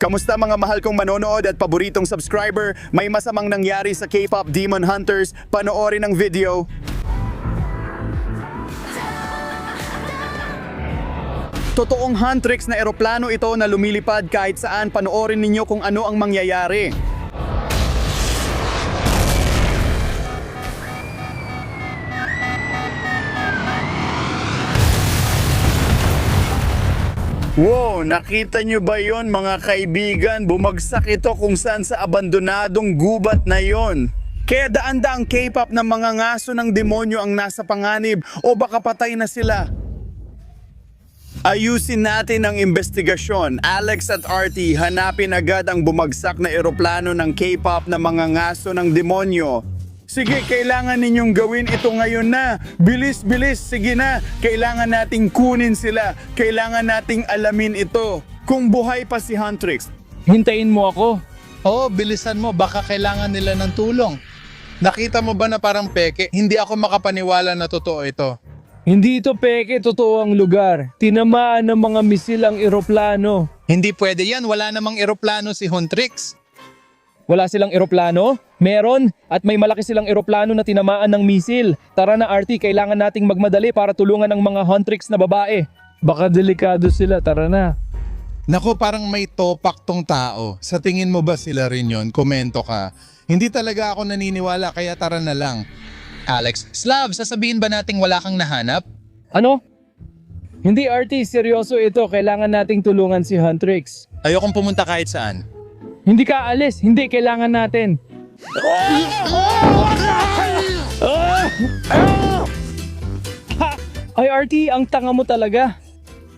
Kamusta mga mahal kong manonood at paboritong subscriber? May masamang nangyari sa K-pop Demon Hunters. Panoorin ang video. Totoong Huntrix na eroplano ito na lumilipad kahit saan. Panoorin ninyo kung ano ang mangyayari. Wow, nakita nyo ba yon mga kaibigan? Bumagsak ito kung saan sa abandonadong gubat na yon. Kaya daan-daang K-pop ng mga ngaso ng demonyo ang nasa panganib o baka patay na sila. Ayusin natin ang investigasyon. Alex at RT, hanapin agad ang bumagsak na eroplano ng K-pop na mga ngaso ng demonyo. Sige, kailangan ninyong gawin ito ngayon na. Bilis, bilis, sige na. Kailangan nating kunin sila. Kailangan nating alamin ito. Kung buhay pa si Huntrix. Hintayin mo ako. Oo, bilisan mo. Baka kailangan nila ng tulong. Nakita mo ba na parang peke? Hindi ako makapaniwala na totoo ito. Hindi ito peke, totoo ang lugar. Tinamaan ng mga misil ang eroplano. Hindi pwede yan. Wala namang eroplano si Huntrix. Wala silang eroplano? Meron. At may malaki silang eroplano na tinamaan ng misil. Tara na RT, kailangan nating magmadali para tulungan ang mga Huntrix na babae. Baka delikado sila, tara na. Naku, parang may topak tong tao. Sa tingin mo ba sila rin yon? Komento ka. Hindi talaga ako naniniwala kaya tara na lang. Alex, Slav, sasabihin ba nating wala kang nahanap? Ano? Hindi RT, seryoso ito. Kailangan nating tulungan si Huntrix. Ayokong pumunta kahit saan. Hindi ka alis, hindi kailangan natin. Ay RT, ang tanga mo talaga.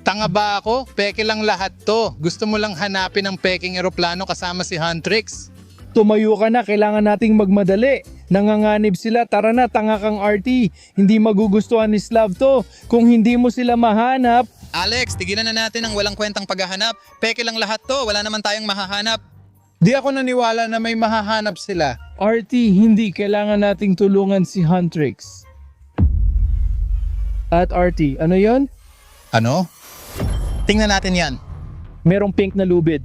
Tanga ba ako? Peke lang lahat to. Gusto mo lang hanapin ang peking eroplano kasama si Huntrix? Tumayo ka na, kailangan nating magmadali. Nanganganib sila, tara na, tanga kang RT. Hindi magugustuhan ni Slav to. Kung hindi mo sila mahanap. Alex, tigilan na natin ang walang kwentang paghahanap. Peke lang lahat to, wala naman tayong mahahanap. Di ako naniwala na may mahahanap sila. RT, hindi kailangan nating tulungan si Huntrix. At RT, ano yon? Ano? Tingnan natin yan. Merong pink na lubid.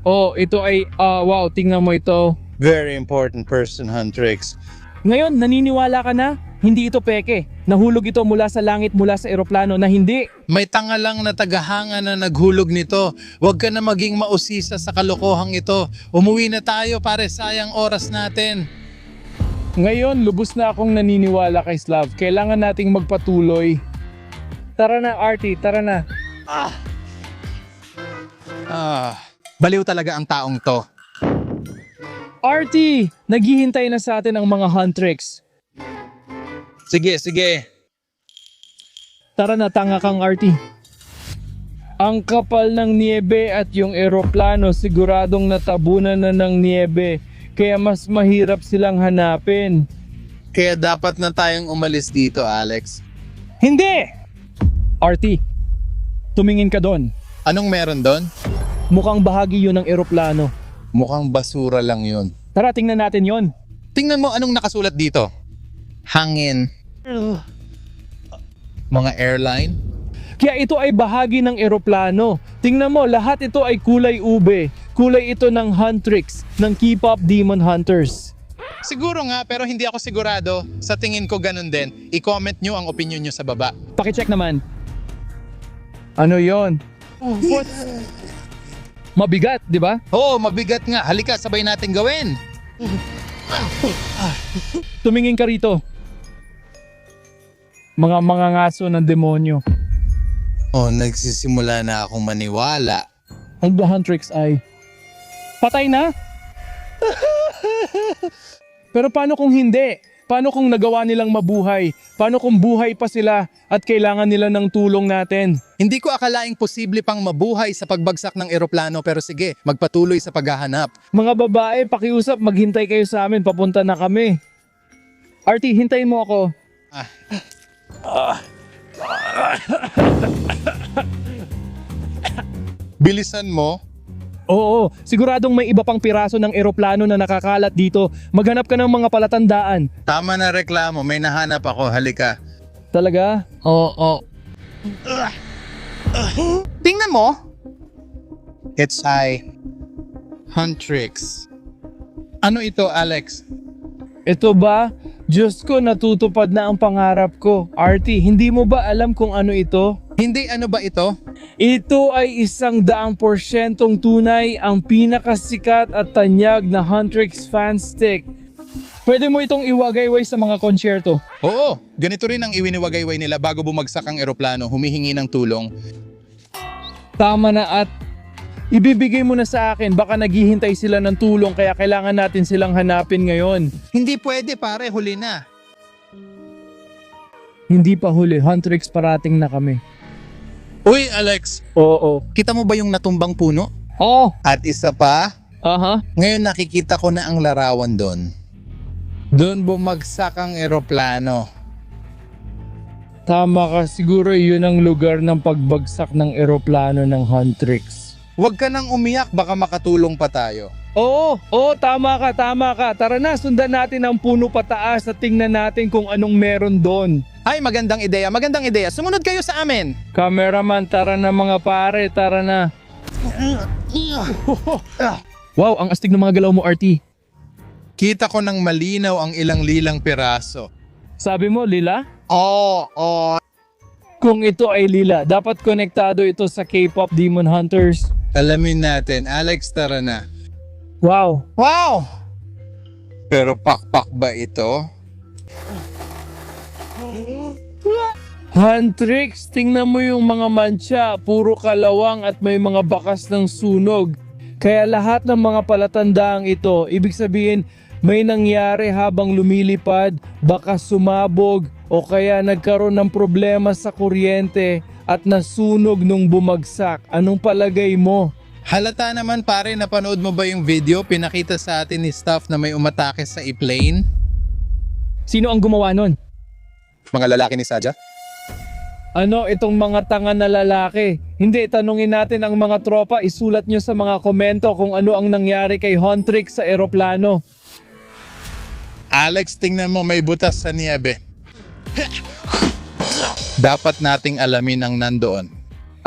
Oh, ito ay, wow, tingnan mo ito. Very important person, Huntrix. Ngayon, naniniwala ka na? Hindi ito peke. Nahulog ito mula sa langit, mula sa eroplano na hindi. May tanga lang na tagahanga na naghulog nito. Huwag ka na maging mausisa sa kalokohang ito. Umuwi na tayo, pare, sayang oras natin. Ngayon, lubos na akong naniniwala kay Slav. Kailangan nating magpatuloy. Tara na, RT, tara na. Baliw talaga ang taong to. RT, naghihintay na sa atin ang mga Huntrix. Sige, sige. Tara na, tanga kang RT. Ang kapal ng niebe at yung eroplano siguradong natabunan na ng niebe. Kaya mas mahirap silang hanapin. Kaya dapat na tayong umalis dito, Alex. Hindi! RT, tumingin ka doon. Anong meron doon? Mukhang bahagi yun ng eroplano. Mukhang basura lang yun. Tara, tingnan natin yon. Tingnan mo anong nakasulat dito. Hangin. Mga airline. Kaya ito ay bahagi ng eroplano. Tingnan mo, lahat ito ay kulay ube. Kulay ito ng Huntrix, ng K-pop Demon Hunters. Siguro nga, pero hindi ako sigurado. Sa tingin ko ganun din. I-comment nyo ang opinion nyo sa baba. Pakicheck naman. Ano yon? What? Mabigat, di ba? Oo, mabigat nga. Halika, sabay natin gawin. Tumingin ka rito. Mga ngaso ng demonyo. Oh, nagsisimula na akong maniwala. Ang The Huntrix ay patay na? Pero paano kung hindi? Paano kung nagawa nilang mabuhay? Paano kung buhay pa sila at kailangan nila ng tulong natin? Hindi ko akalaing posible pang mabuhay sa pagbagsak ng eroplano pero sige, magpatuloy sa paghahanap. Mga babae, pakiusap, maghintay kayo sa amin, papunta na kami. RT, hintayin mo ako. Bilisan mo. Oo, siguradong may iba pang piraso ng eroplano na nakakalat dito. Maghanap ka ng mga palatandaan. Tama na reklamo, may nahanap ako, halika. Talaga? Oo. Tingnan mo. It's Huntrix. Ano ito, Alex? Ito ba? Diyos ko, natutupad na ang pangarap ko. RT, hindi mo ba alam kung ano ito? Hindi, ano ba ito? Ito ay 100% tunay, ang pinakasikat at tanyag na Huntrix fan stick. Pwede mo itong iwagayway sa mga konsyerto. Oo, ganito rin ang iwiniwagayway nila bago bumagsak ang eroplano, humihingi ng tulong. Tama na at ibibigay mo na sa akin, baka naghihintay sila ng tulong kaya kailangan natin silang hanapin ngayon. Hindi pwede pare, huli na. Hindi pa huli, Huntrix parating na kami. Uy, Alex, Oo. kita mo ba yung natumbang puno? Oh, At isa pa, aha. ngayon nakikita ko na ang larawan doon. Doon bumagsak ang eroplano. Tama ka, siguro yun ang lugar ng pagbagsak ng eroplano ng Huntrix. Huwag ka nang umiyak, baka makatulong pa tayo. Oo, tama ka, tama ka. Tara na, sundan natin ang puno pataas at tingnan natin kung anong meron doon. Ay, magandang ideya, magandang ideya. Sumunod kayo sa amin. Cameraman, tara na mga pare, tara na. Wow, ang astig ng mga galaw mo, RT. Kita ko ng malinaw ang ilang lilang piraso. Sabi mo, lila? Oo. Kung ito ay lila, dapat konektado ito sa K-pop Demon Hunters. Alamin natin, Alex, tara na. Wow, Wow! Pero pakpak ba ito? Huntrix, tingnan mo yung mga mancha, puro kalawang at may mga bakas ng sunog. Kaya lahat ng mga palatandaang ito, ibig sabihin may nangyari habang lumilipad, baka sumabog o kaya nagkaroon ng problema sa kuryente at nasunog nung bumagsak. Anong palagay mo? Halata naman pare, napanood mo ba yung video? Pinakita sa atin ni staff na may umatake sa e-plane? Sino ang gumawa nun? Mga lalaki ni Saja? Ano itong mga tanga na lalaki? Hindi, tanungin natin ang mga tropa, isulat nyo sa mga komento kung ano ang nangyari kay Huntrix sa eroplano. Alex, tingnan mo, may butas sa niebe. Dapat nating alamin ang nandoon.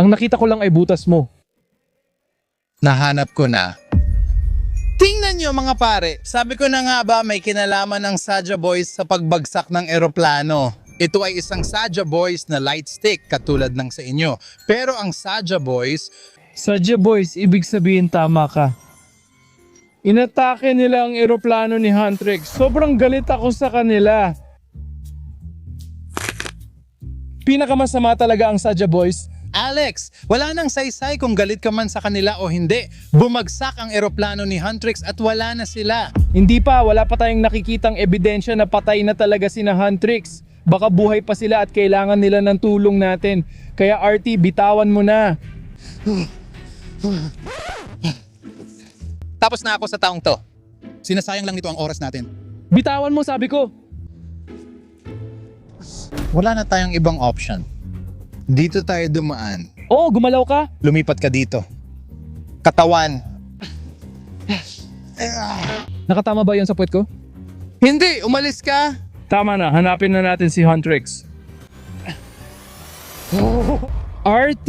Ang nakita ko lang ay butas mo. Nahanap ko na. Tingnan nyo mga pare, sabi ko na nga ba may kinalaman ng Saja Boys sa pagbagsak ng eroplano. Ito ay isang Saja Boys na light stick katulad ng sa inyo. Pero ang Saja Boys, Sadya boys, ibig sabihin tama ka. Inatake nila ang eroplano ni Huntrix. Sobrang galit ako sa kanila. Pinakamasama talaga ang Sadya boys. Alex, wala nang saysay kung galit ka man sa kanila o hindi. Bumagsak ang eroplano ni Huntrix at wala na sila. Hindi pa, wala pa tayong nakikitang ebidensya na patay na talaga sina Huntrix. Baka buhay pa sila at kailangan nila ng tulong natin. Kaya RT, bitawan mo na. Tapos na ako sa taong to. Sinasayang lang nito ang oras natin. Bitawan mo, sabi ko. Wala na tayong ibang option. Dito tayo dumaan. Oo, gumalaw ka. Lumipat ka dito. Katawan. Nakatama ba yun sa puwet ko? Hindi, umalis ka. Tama na, hanapin na natin si Huntrix. RT,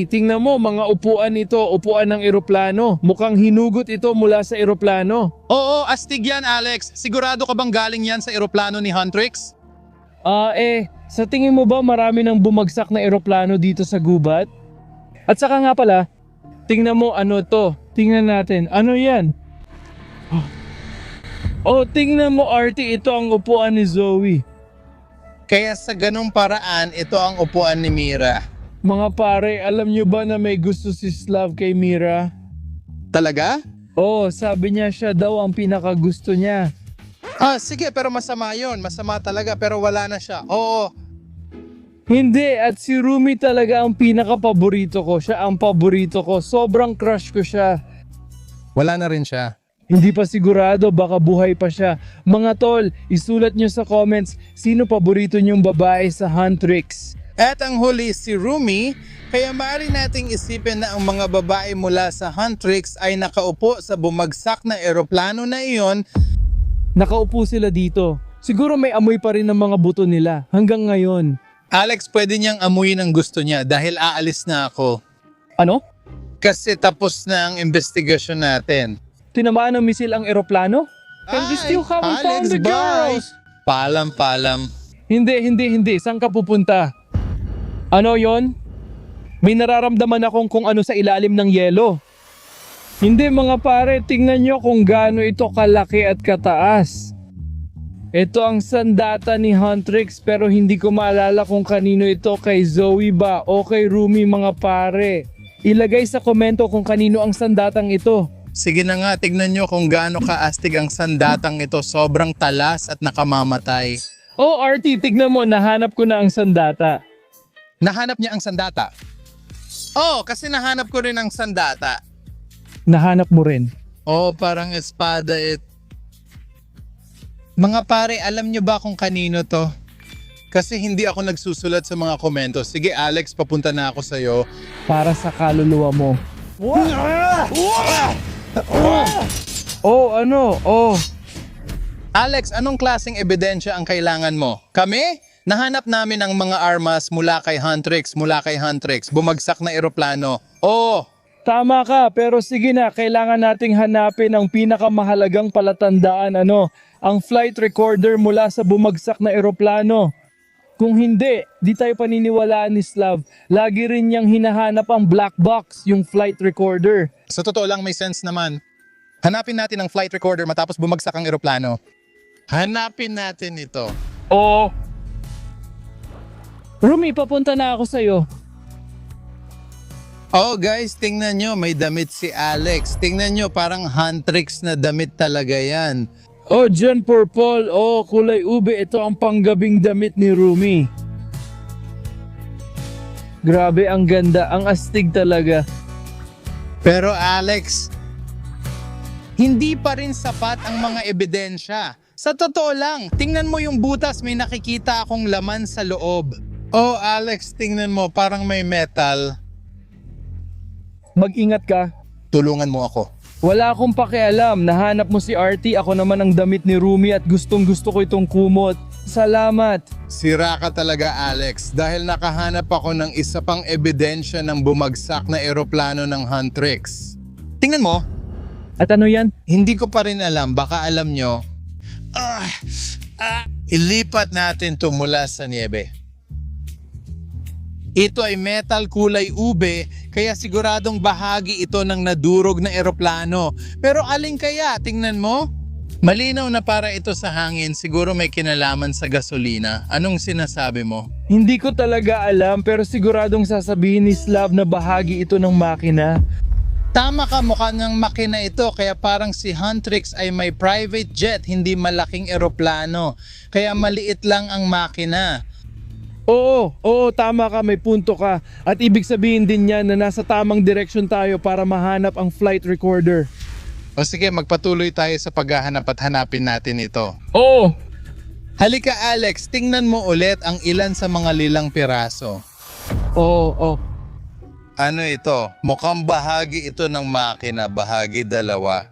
tingnan mo mga upuan nito, upuan ng eroplano. Mukhang hinugot ito mula sa eroplano. Oo, astig yan Alex. Sigurado ka bang galing yan sa eroplano ni Huntrix? Sa tingin mo ba marami nang bumagsak na eroplano dito sa gubat? At saka nga pala, tingnan mo ano to. Tingnan natin, ano yan? Oh, tingnan mo RT, ito ang upuan ni Zoe. Kaya sa ganung paraan, ito ang upuan ni Mira. Mga pare, alam nyo ba na may gusto si Slav kay Mira? Talaga? Oh, sabi niya siya daw ang pinakagusto niya. Sige, pero masama yon. Masama talaga, pero wala na siya. Oo. Hindi, at si Rumi talaga ang pinaka-paborito ko. Siya ang paborito ko. Sobrang crush ko siya. Wala na rin siya. Hindi pa sigurado, baka buhay pa siya. Mga tol, isulat nyo sa comments, sino paborito nyong babae sa Huntrix? At ang huli si Rumi, kaya maaari nating isipin na ang mga babae mula sa Huntrix ay nakaupo sa bumagsak na eroplano na iyon. Nakaupo sila dito. Siguro may amoy pa rin ng mga buto nila hanggang ngayon. Alex, pwede niyang amuyin ang gusto niya dahil aalis na ako. Ano? Kasi tapos na ang investigasyon natin. Tinamaan ng misil ang eroplano? And we still haven't found the girls! Paalam. Hindi. Saan ka pupunta? Ano yon? May nararamdaman akong kung ano sa ilalim ng yelo. Hindi mga pare, tingnan nyo kung gaano ito kalaki at kataas. Ito ang sandata ni Huntrix pero hindi ko maalala kung kanino ito, kay Zoe ba o kay Rumi mga pare. Ilagay sa komento kung kanino ang sandatang ito. Sige na nga, tignan nyo kung gaano kaastig ang sandatang ito. Sobrang talas at nakamamatay. Oh RT, tignan mo, nahanap ko na ang sandata. Nahanap niya ang sandata. Oh, kasi nahanap ko rin ang sandata. Nahanap mo rin. Oh, parang espada Mga pare, alam nyo ba kung kanino to? Kasi hindi ako nagsusulat sa mga komento. Sige Alex, papunta na ako sa'yo. Para sa kaluluwa mo. Oh. Alex, anong klaseng ebidensya ang kailangan mo? Kami? Nahanap namin ang mga armas mula kay Huntrix. Bumagsak na eroplano. Oh, Tama ka, pero sige na, kailangan nating hanapin ang pinakamahalagang palatandaan, ang flight recorder mula sa bumagsak na eroplano. Kung hindi, di tayo paniniwalaan ni Slav. Lagi rin niyang hinahanap ang black box, yung flight recorder. sa totoo lang may sense naman. Hanapin natin ang flight recorder matapos bumagsak ang eroplano. Hanapin natin ito. Oo. Rumi, papunta na ako sa'yo. Oh guys, tingnan nyo, may damit si Alex. Tingnan nyo, parang Huntrix na damit talaga yan. Oh, John Purple. Oh, kulay ube. Ito ang panggabing damit ni Rumi. Grabe, ang ganda. Ang astig talaga. Pero Alex, hindi pa rin sapat ang mga ebidensya. Sa totoo lang, tingnan mo yung butas, may nakikita akong laman sa loob. Oh Alex, tingnan mo, parang may metal. Mag-ingat ka. Tulungan mo ako. Wala akong pakialam. Nahanap mo si Artie. Ako naman ang damit ni Rumi at gustong gusto ko itong kumot. Salamat. Sira ka talaga Alex dahil nakahanap ako ng isa pang ebidensya ng bumagsak na eroplano ng Huntrix. Tingnan mo, At ano yan? hindi ko pa rin alam, baka alam nyo. Ilipat natin to mula sa niebe. Ito ay metal kulay ube, kaya siguradong bahagi ito ng nadurog na eroplano. Pero alin kaya? Tingnan mo. Malinaw na para ito sa hangin, siguro may kinalaman sa gasolina. Anong sinasabi mo? Hindi ko talaga alam pero siguradong sasabihin ni Slav na bahagi ito ng makina. Tama ka, mukha ng makina ito, kaya parang si Huntrix ay may private jet, hindi malaking eroplano. Kaya maliit lang ang makina. Oo, tama ka, may punto ka. At ibig sabihin din yan na nasa tamang direksyon tayo para mahanap ang flight recorder. O sige, magpatuloy tayo sa paghahanap at hanapin natin ito. Oo, Halika Alex, tingnan mo ulit ang ilan sa mga lilang piraso. oo. Ano ito? Mukhang bahagi ito ng makina, bahagi dalawa.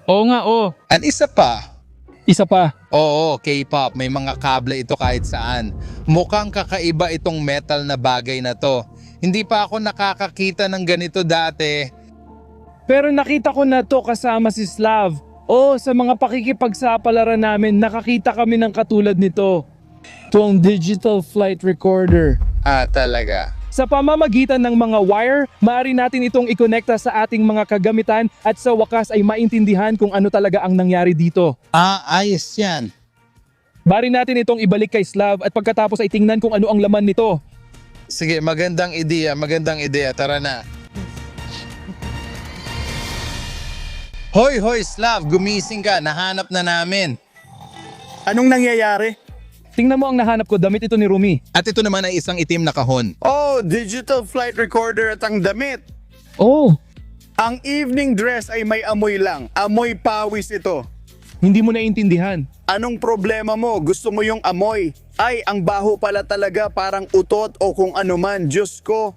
Oo nga, oo. An isa pa. Isa pa. Oo, K-pop, may mga kable ito kahit saan. Mukhang kakaiba itong metal na bagay na to. Hindi pa ako nakakakita ng ganito dati. Pero nakita ko na to kasama si Slav. Oo, sa mga pakikipagsapalaran namin, nakakita kami ng katulad nito. Ito ang digital flight recorder. Ah, talaga. Sa pamamagitan ng mga wire, maaari natin itong ikonekta sa ating mga kagamitan at sa wakas ay maintindihan kung ano talaga ang nangyari dito. Ah, ayos yan. Maaari natin itong ibalik kay Slav at pagkatapos ay tingnan kung ano ang laman nito. Sige, magandang ideya. Tara na. Hoy, Slav, gumising ka. Nahanap na namin. Anong nangyayari? Tingnan mo ang nahanap ko, damit ito ni Rumi. At ito naman ay isang itim na kahon. Oh, digital flight recorder at ang damit. Oh, Ang evening dress ay may amoy lang. Amoy pawis ito. hindi mo naiintindihan. Anong problema mo? Gusto mo yung amoy? Ay, ang baho pala talaga, parang utot o kung ano man. Diyos ko.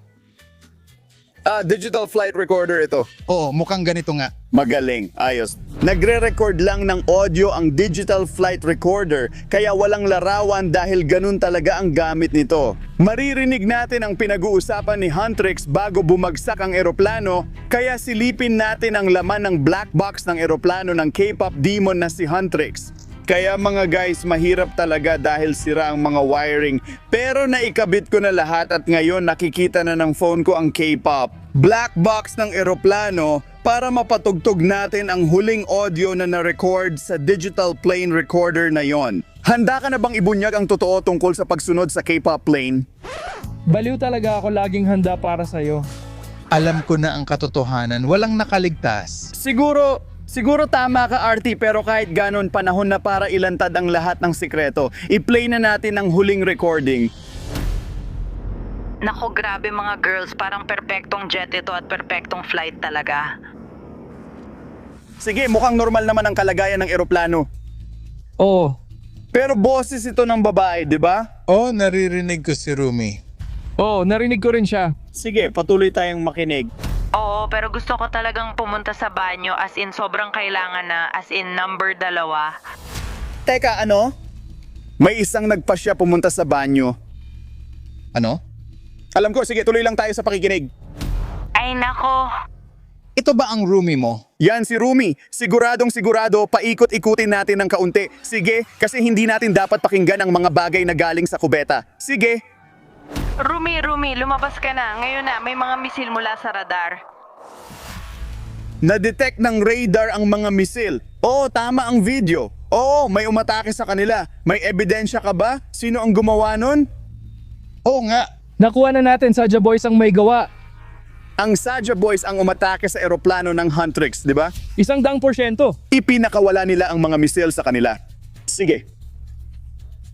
Digital flight recorder ito. Oo, mukhang ganito nga. Magaling, ayos. Nagre-record lang ng audio ang digital flight recorder kaya walang larawan dahil ganun talaga ang gamit nito. Maririnig natin ang pinag-uusapan ni Huntrix bago bumagsak ang eroplano kaya silipin natin ang laman ng black box ng eroplano ng K-pop demon na si Huntrix. Kaya mga guys, mahirap talaga dahil sira ang mga wiring. Pero naikabit ko na lahat at ngayon nakikita na ng phone ko ang K-pop. Black box ng eroplano para mapatugtog natin ang huling audio na na-record sa digital plane recorder na yon. Handa ka na bang ibunyag ang totoo tungkol sa pagsunod sa K-pop plane? Baliw talaga ako laging handa para sa'yo. Alam ko na ang katotohanan, walang nakaligtas. Siguro tama ka, RT, pero kahit ganon panahon na para ilantad ang lahat ng sikreto. I-play na natin ang huling recording. Nako, grabe mga girls, parang perpektong jet ito at perpektong flight talaga. Sige, mukhang normal naman ang kalagayan ng eroplano. Oo. Pero boses ito ng babae, di ba? Oh, naririnig ko si Rumi. Oo, narinig ko rin siya. Sige, patuloy tayong makinig. Oo, pero gusto ko talagang pumunta sa banyo as in sobrang kailangan na, as in number 2. Teka, ano? May isang nagpasya pumunta sa banyo. Ano? Alam ko, sige, tuloy lang tayo sa pakikinig. Ay nako, Ito ba ang Rumi mo? Yan si Rumi. Siguradong sigurado, paikot-ikutin natin ng kaunti. Sige, kasi hindi natin dapat pakinggan ang mga bagay na galing sa kubeta. Sige. Rumi, lumabas ka na. Ngayon na, may mga misil mula sa radar. Na-detect ng radar ang mga misil. Oo, tama ang video. Oo, may umatake sa kanila. May ebidensya ka ba? Sino ang gumawa nun? Oo nga. Nakuha na natin, Saja Boys ang may gawa. Ang Saja Boys ang umatake sa eroplano ng Huntrix, di ba? 100%. Ipinakawala nila ang mga misil sa kanila. Sige.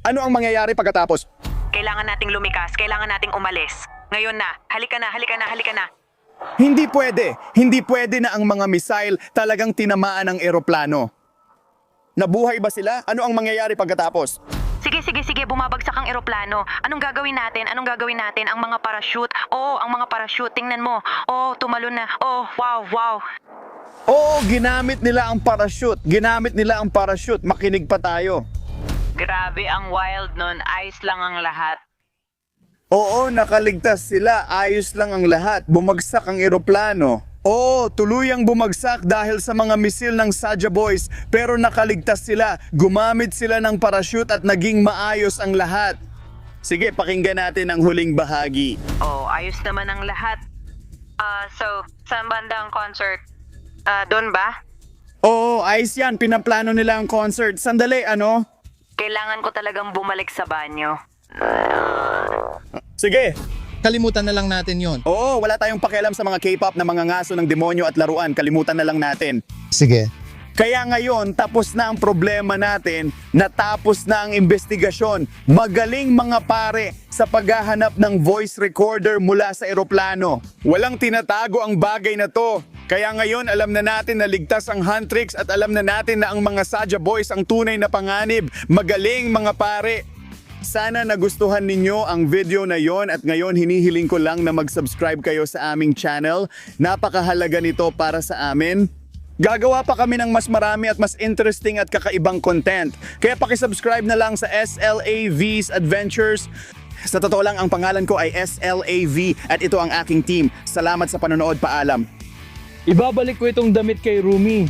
Ano ang mangyayari pagkatapos? Kailangan nating lumikas, kailangan nating umalis. Ngayon na, halika na. Hindi pwede. Hindi pwede na ang mga missile talagang tinamaan ang eroplano. Nabuhay ba sila? Ano ang mangyayari pagkatapos? Sige, bumabagsak ang eroplano. Anong gagawin natin? Ang mga parachute. Oo, ang mga parachute. Tingnan mo. Oo, tumalon na. Oh, wow. Oo, ginamit nila ang parachute. Makinig pa tayo. Grabe ang wild nun. Ayos lang ang lahat. Oo, nakaligtas sila. Ayos lang ang lahat. Bumagsak ang eroplano. Oo, tuluyang bumagsak dahil sa mga misil ng Saja Boys. Pero nakaligtas sila. Gumamit sila ng parachute at naging maayos ang lahat. Sige, pakinggan natin ang huling bahagi. Oh, ayos naman ang lahat. So, saan banda ang concert? Doon ba? Oo, ayos yan. Pinaplano nila ang concert. Sandali, ano? Kailangan ko talagang bumalik sa banyo. Sige. Kalimutan na lang natin yon. Oo, wala tayong pakialam sa mga K-pop na mga ngaso ng demonyo at laruan. Kalimutan na lang natin. Sige. Kaya ngayon, tapos na ang problema natin, natapos na ang investigasyon. Magaling mga pare sa paghahanap ng voice recorder mula sa eroplano. Walang tinatago ang bagay na to. Kaya ngayon, alam na natin na ligtas ang Huntrix at alam na natin na ang mga Saja Boys ang tunay na panganib. Magaling mga pare. Sana nagustuhan ninyo ang video na yon at ngayon hinihiling ko lang na mag-subscribe kayo sa aming channel. Napakahalaga nito para sa amin. Gagawa pa kami ng mas marami at mas interesting at kakaibang content. Kaya pakisubscribe na lang sa SLAV's Adventures. Sa totoo lang, ang pangalan ko ay SLAV at ito ang aking team. Salamat sa panonood, paalam. Ibabalik ko itong damit kay Rumi.